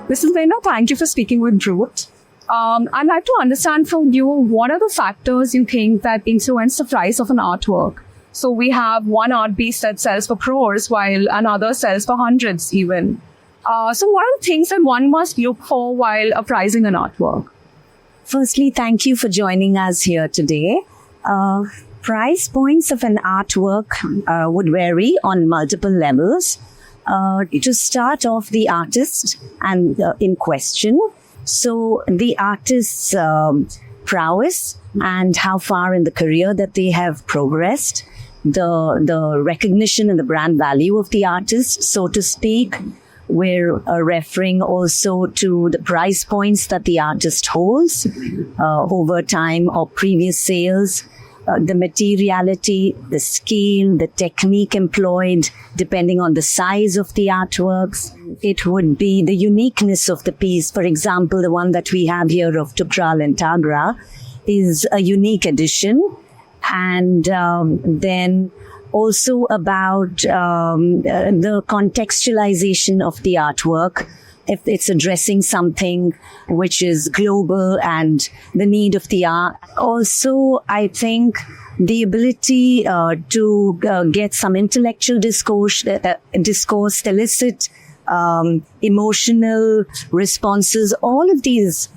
Mrs. Menda, thank you for speaking with Brut. I'd like to understand from you, what are the factors you think that influence the price of an artwork? So we have one art piece that sells for crores while another sells for hundreds even. So what are the things that one must look for while appraising an artwork? Firstly, thank you for joining us here today. Price points of an artwork would vary on multiple levels. To start off, the artist and in question. So the artist's prowess and how far in the career that they have progressed, the recognition and the brand value of the artist, so to speak. We're referring also to the price points that the artist holds over time or previous sales, the materiality, the scale, the technique employed, depending on the size of the artworks. It would be the uniqueness of the piece. For example, the one that we have here of Tukral and Tagra is a unique addition. And then also about the contextualization of the artwork, if it's addressing something which is global and the need of the art. Also, I think the ability to get some intellectual discourse, elicit emotional responses, all of these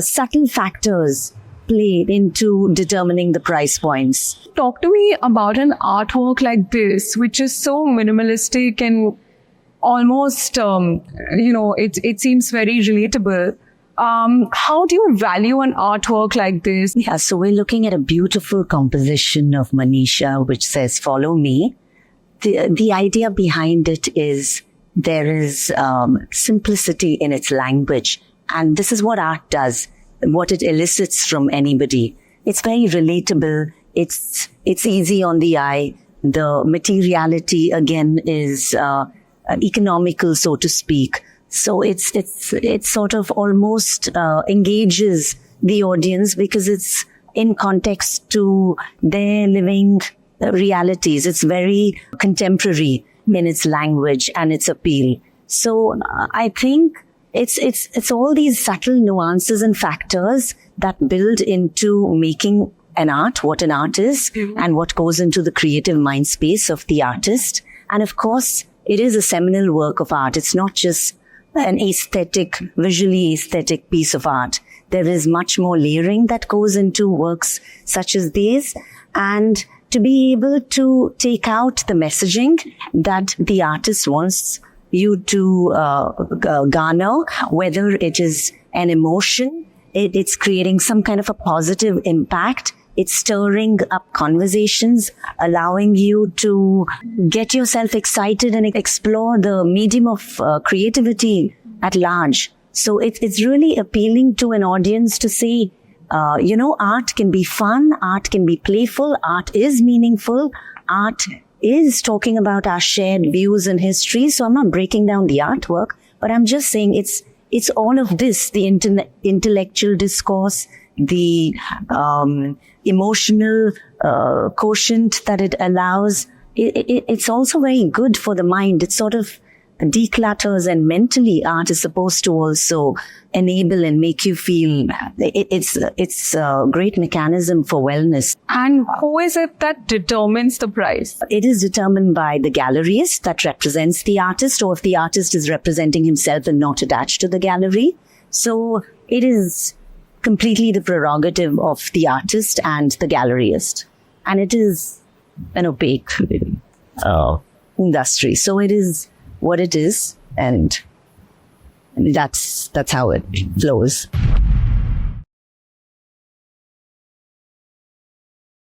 subtle factors play into determining the price points. Talk to me about an artwork like this, which is so minimalistic and almost, it seems very relatable. How do you value an artwork like this? Yeah, so we're looking at a beautiful composition of Manisha, which says, "Follow me." The idea behind it is there is simplicity in its language. And this is what art does, what it elicits from anybody. It's very relatable. It's easy on the eye. The materiality, again, is economical, so to speak. So it's sort of almost engages the audience because it's in context to their living realities. It's very contemporary in its language and its appeal. So I think it's all these subtle nuances and factors that build into making an art, what an art is, and what goes into the creative mind space of the artist. And of course, it is a seminal work of art. It's not just an visually aesthetic piece of art. There is much more layering that goes into works such as these. And to be able to take out the messaging that the artist wants you to garner, whether it is an emotion, it's creating some kind of a positive impact. It's stirring up conversations, allowing you to get yourself excited and explore the medium of creativity at large. So it's really appealing to an audience to say, art can be fun, art can be playful, art is meaningful, art is talking about our shared views and history. So I'm not breaking down the artwork, but I'm just saying it's all of this, the intellectual discourse, the emotional quotient that it allows. It's also very good for the mind. It sort of declutters, and mentally art is supposed to also enable and make you feel. It's a great mechanism for wellness. And who is it that determines the price? It is determined by the galleryist that represents the artist, or if the artist is representing himself and not attached to the gallery. So it is completely the prerogative of the artist and the galleryist. And it is an opaque industry. So it is what it is, and that's how it flows.